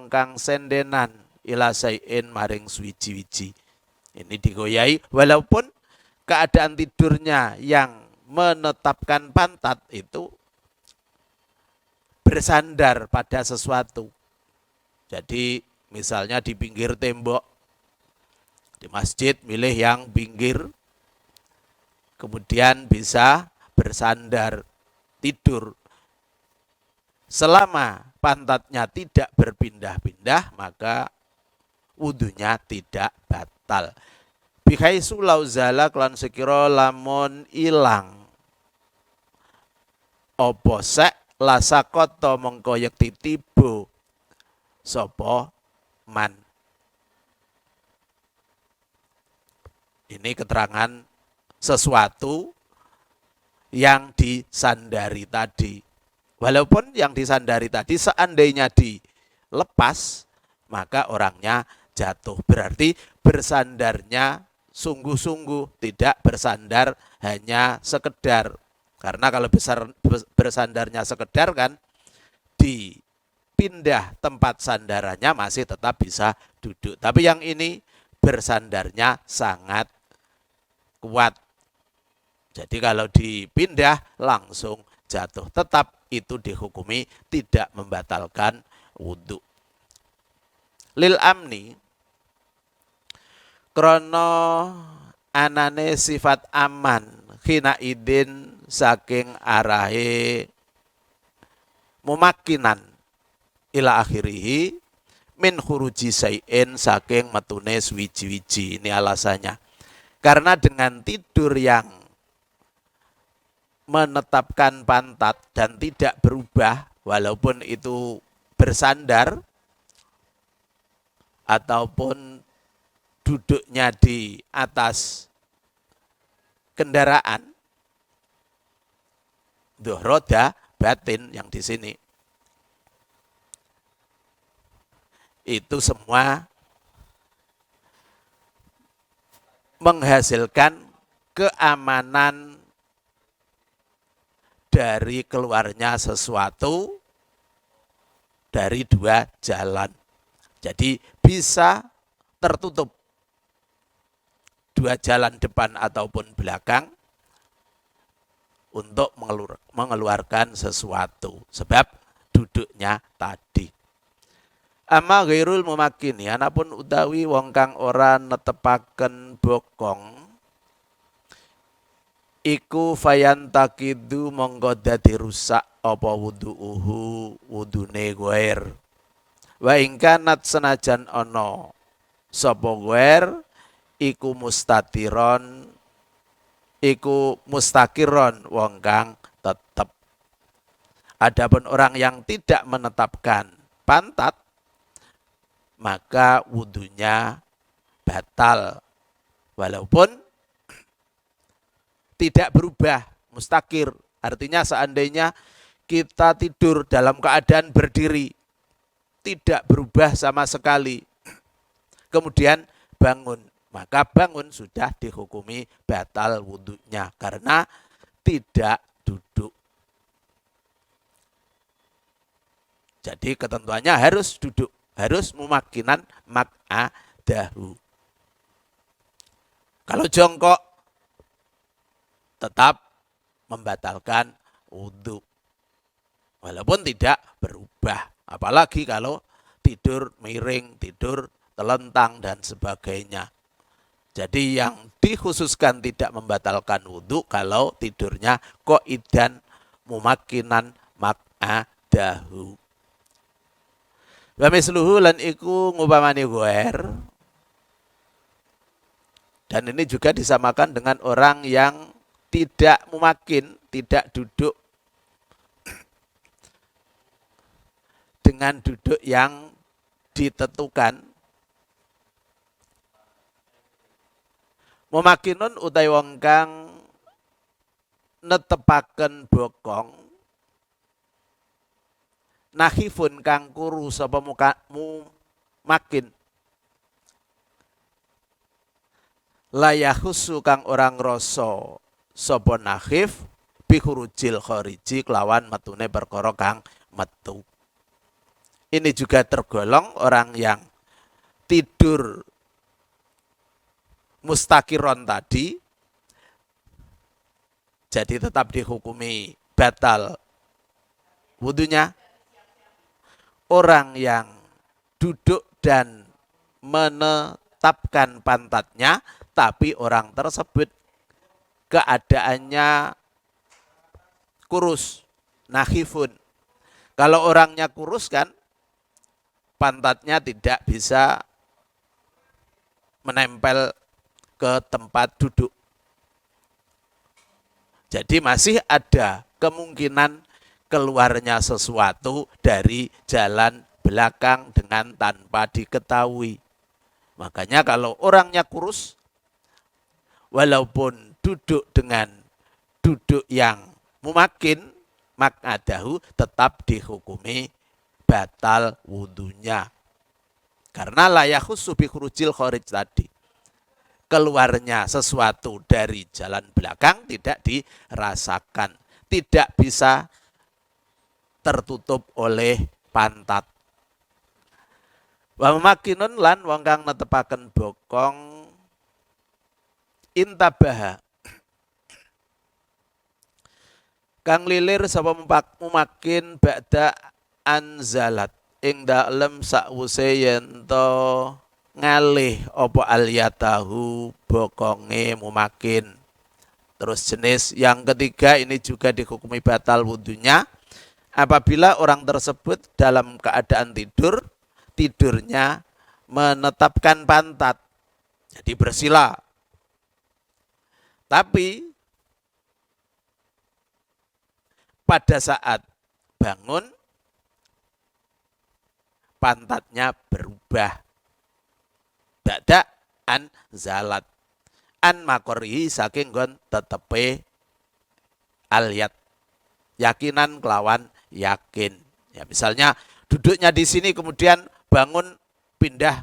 wong kang sendenan ila sayin maring suwiji-wiji. Ini digoyai walaupun keadaan tidurnya yang menetapkan pantat itu bersandar pada sesuatu. Jadi misalnya di pinggir tembok, di masjid milih yang pinggir, kemudian bisa bersandar tidur. Selama pantatnya tidak berpindah-pindah, maka wudunya tidak batal. Bihaisu lauzala klan sekira lamun ilang opo sek lasakoto mongko yekti tibo sopo man. Ini keterangan sesuatu yang disandari tadi. Walaupun yang disandari tadi seandainya dilepas, maka orangnya jatuh. Berarti bersandarnya sungguh-sungguh, tidak bersandar hanya sekedar. Karena kalau bersandarnya sekedar kan dipindah tempat sandarannya masih tetap bisa duduk. Tapi yang ini bersandarnya sangat kuat. Jadi kalau dipindah langsung jatuh. Tetap itu dihukumi tidak membatalkan wudhu. Lil amni krono anane sifat aman khina idin saking arahe mumakinan ila akhirihi min khuruji sayin saking metune wiji-wiji. Ini alasannya. Karena dengan tidur yang menetapkan pantat dan tidak berubah walaupun itu bersandar ataupun duduknya di atas kendaraan, roda batin yang di sini itu semua menghasilkan keamanan dari keluarnya sesuatu dari dua jalan. Jadi bisa tertutup dua jalan depan ataupun belakang untuk mengeluarkan sesuatu sebab duduknya tadi. Amma ghairul mumakini anapun utawi wong kang ora netepaken bokong iku fayantakidu monggo dadi rusak apa wudu'uhu wudune ghair. Wa ingkanat senajan ana sapa ghair iku mustatiron iku mustakiron wong kang tetep. Adapun orang yang tidak menetapkan pantat maka wudunya batal walaupun tidak berubah, mustakir. Artinya seandainya kita tidur dalam keadaan berdiri, tidak berubah sama sekali. Kemudian bangun, maka bangun sudah dihukumi batal wudunya karena tidak duduk. Jadi ketentuannya harus duduk, harus mumakinan mak'adahu. Kalau jongkok tetap membatalkan wudhu walaupun tidak berubah, apalagi kalau tidur miring, tidur telentang dan sebagainya. Jadi yang dikhususkan tidak membatalkan wudhu kalau tidurnya qaidan mumakinan mak'adahu. Wa misluhu lan iku ngupamani ghair. Dan ini juga disamakan dengan orang yang tidak mumakin, tidak duduk dengan duduk yang ditentukan. Mumakinun utai wong kang netepaken bokong nahifun kang kuru sapa mumakin layahusu kang orang rasa sapa nahif bi khurujil khariji kelawan metune perkara kang metu. Ini juga tergolong orang yang tidur mustaqiron tadi, jadi tetap dihukumi batal wudunya. Orang yang duduk dan menetapkan pantatnya, tapi orang tersebut keadaannya kurus, nakhifun. Kalau orangnya kurus kan, pantatnya tidak bisa menempel ke tempat duduk. Jadi masih ada kemungkinan keluarnya sesuatu dari jalan belakang dengan tanpa diketahui. Makanya kalau orangnya kurus, walaupun duduk dengan duduk yang mumakin, makadahu tetap dihukumi batal wudunya. Karena layakhussu bi khurujil kharij tadi. Keluarnya sesuatu dari jalan belakang tidak dirasakan. Tidak bisa tertutup oleh pantat. Wa makinun lan wong kang netepaken bokong intabaha. Kang lilir sapa mumakin ba'da anzalat ing dalem sakwuse yen to ngalih apa aliyatahu bokonge mumakin. Terus jenis yang ketiga ini juga dihukumi batal wudunya apabila orang tersebut dalam keadaan tidur, tidurnya menetapkan pantat. Jadi bersila. Tapi pada saat bangun, pantatnya berubah. Ba'da an zalat. An makorihi saking gon tetepe aliyat. Yakinan kelawan yakin. Ya misalnya duduknya di sini kemudian bangun pindah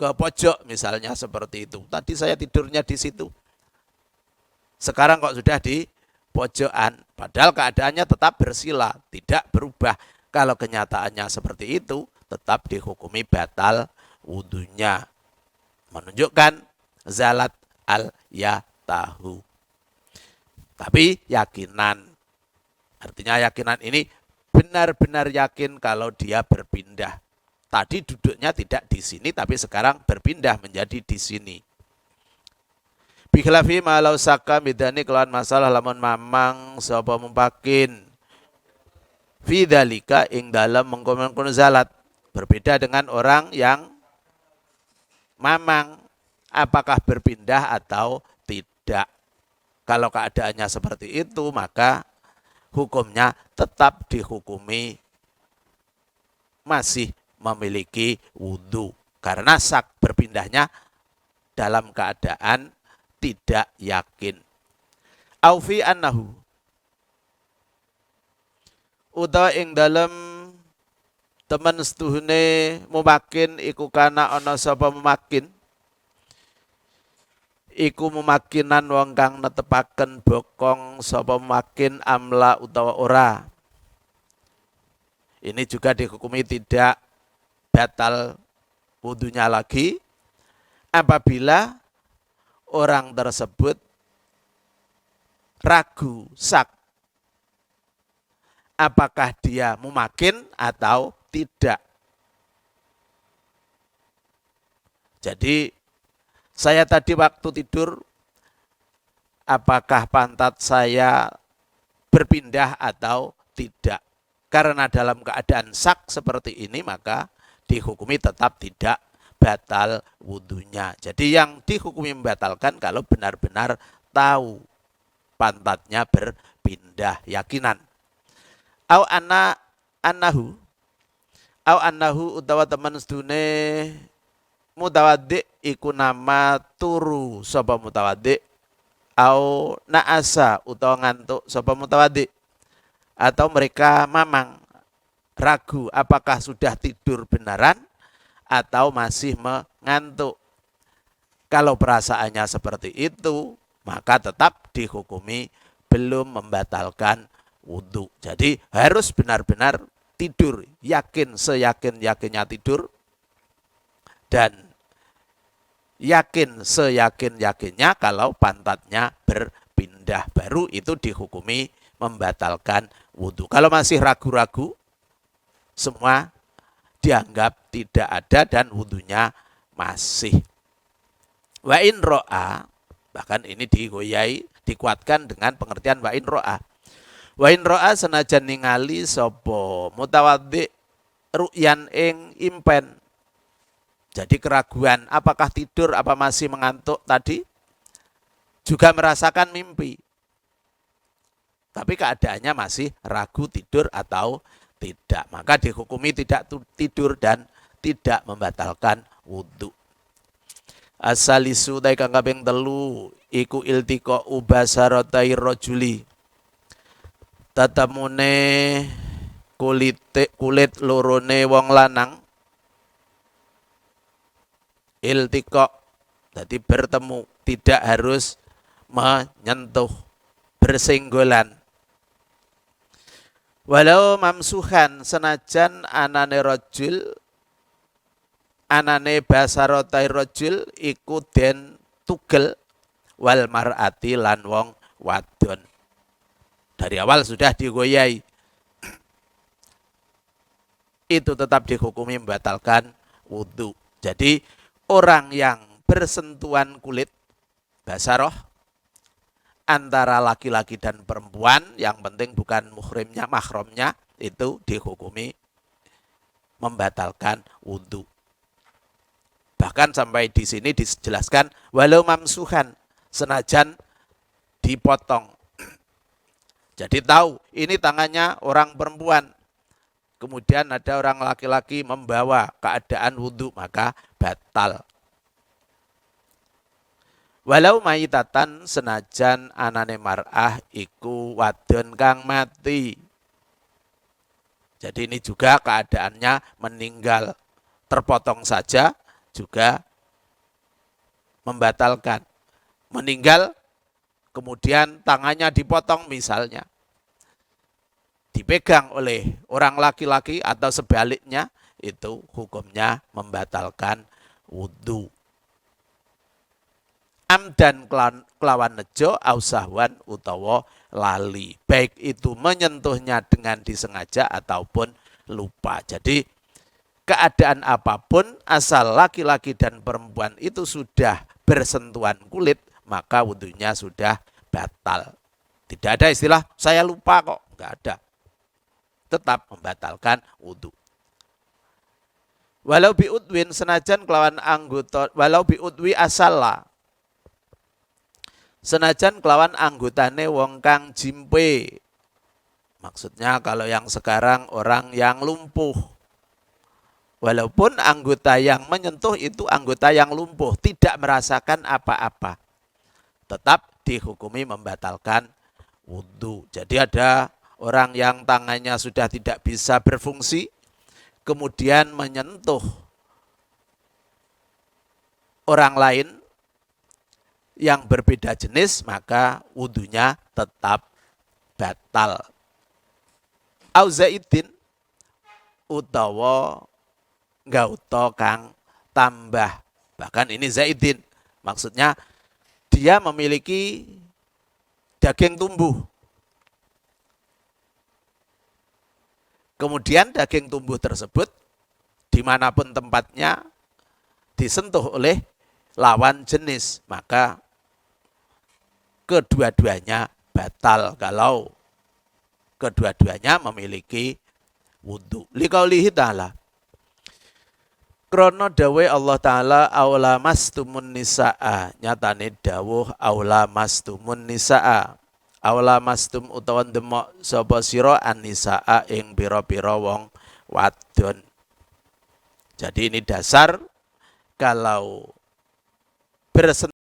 ke pojok misalnya seperti itu. Tadi saya tidurnya di situ. Sekarang kok sudah di pojokan. Padahal keadaannya tetap bersila, tidak berubah. Kalau kenyataannya seperti itu, tetap dihukumi batal wudunya. Menunjukkan zalat al-yatahu. Tapi yakinan. Artinya yakinan ini benar-benar yakin kalau dia berpindah. Tadi duduknya tidak di sini, tapi sekarang berpindah menjadi di sini. Bikhlafi malau saka midani kelawan masalah lamun mamang sapa mumpakin. Fidzalika ing dalam mengkonon zalat. Berbeda dengan orang yang mamang apakah berpindah atau tidak. Kalau keadaannya seperti itu maka hukumnya tetap dihukumi masih memiliki wudu. Karena sak berpindahnya dalam keadaan tidak yakin. Aufi annahu. Utawa ing dalem teman setuhune mumakin iku kana ana sapa mumakin. Iku mumakinan wong kang netepaken bokong sapa makin amla utawa ora. Ini juga dihukumi tidak batal wudunya lagi apabila orang tersebut ragu sak apakah dia mumakin atau tidak. Jadi saya tadi waktu tidur, apakah pantat saya berpindah atau tidak. Karena dalam keadaan sak seperti ini, maka dihukumi tetap tidak batal wudunya. Jadi yang dihukumi membatalkan kalau benar-benar tahu pantatnya berpindah, yakinan. Au annahu utawa teman sedune mutawaddi iku nama turu sapa mutawaddi au naasa utawa ngantuk sapa mutawaddi atau mereka mamang ragu apakah sudah tidur benaran atau masih mengantuk. Kalau perasaannya seperti itu maka tetap dihukumi belum membatalkan wudu. Jadi harus benar-benar tidur yakin seyakin-yakinnya tidur dan yakin seyakin-yakinnya kalau pantatnya berpindah, baru itu dihukumi membatalkan wudhu. Kalau masih ragu-ragu, semua dianggap tidak ada dan wudhunya masih. Wa in ro'a, bahkan ini digoyai, dikuatkan dengan pengertian wa in ro'a. Wa in ro'a senajan ningali sapa mutawaddi ru'yan ing impen. Jadi keraguan apakah tidur apa masih mengantuk tadi juga merasakan mimpi. Tapi keadaannya masih ragu tidur atau tidak. Maka dihukumi tidak tidur dan tidak membatalkan wudhu. Asalisu dai kang kaping 3 iku iltiqa ubasaratai rajuli. Tatamune kulit lorone wong lanang iltiqa, jadi bertemu, tidak harus menyentuh, bersenggolan. Walau mamsuhan senajan anane rajul, anane basarotai rajul iku den tugel wal mar'ati lan wong wadon. Dari awal sudah digoyai. Itu tetap dihukumi membatalkan wudhu. Jadi orang yang bersentuhan kulit basaroh antara laki-laki dan perempuan, yang penting bukan muhrimnya, mahramnya, itu dihukumi membatalkan wudhu. Bahkan sampai di sini dijelaskan walau mamsuhan, senajan dipotong. Jadi tahu ini tangannya orang perempuan. Kemudian ada orang laki-laki membawa keadaan wudhu, maka batal. Walau mayitatan senajan anane mar'ah iku wadon kang mati. Jadi ini juga keadaannya meninggal. Terpotong saja juga membatalkan. Meninggal kemudian tangannya dipotong misalnya. Dipegang oleh orang laki-laki atau sebaliknya, itu hukumnya membatalkan wudhu. Amdan kelawan nejo ausahwan utawa lali, baik itu menyentuhnya dengan disengaja ataupun lupa. Jadi keadaan apapun asal laki-laki dan perempuan itu sudah bersentuhan kulit, maka wudhunya sudah batal. Tidak ada istilah saya lupa kok, enggak ada. Tetap membatalkan wudhu. Walau biudwin senajan kelawan anggota, walau biudwi asalla, senajan kelawan anggotane wong kang jimpe. Maksudnya kalau yang sekarang orang yang lumpuh. Walaupun anggota yang menyentuh itu anggota yang lumpuh, tidak merasakan apa-apa, tetap dihukumi membatalkan wudhu. Jadi ada orang yang tangannya sudah tidak bisa berfungsi, kemudian menyentuh orang lain yang berbeda jenis, maka wudhunya tetap batal. Auzaidin utawa gauto kang tambah. Bahkan ini zaidin, maksudnya dia memiliki daging tumbuh. Kemudian daging tumbuh tersebut dimanapun tempatnya disentuh oleh lawan jenis, maka kedua-duanya batal kalau kedua-duanya memiliki wudhu. Liqaulihi ta'ala, krono dawe Allah Ta'ala aula mastumun nisa'a, nyatane dawuh aula mastumun nisa'a. Aula mastum utawa demok sapa sira an-nisaa ing pira-pira wong wadon. Jadi ini dasar kalau bersentuhan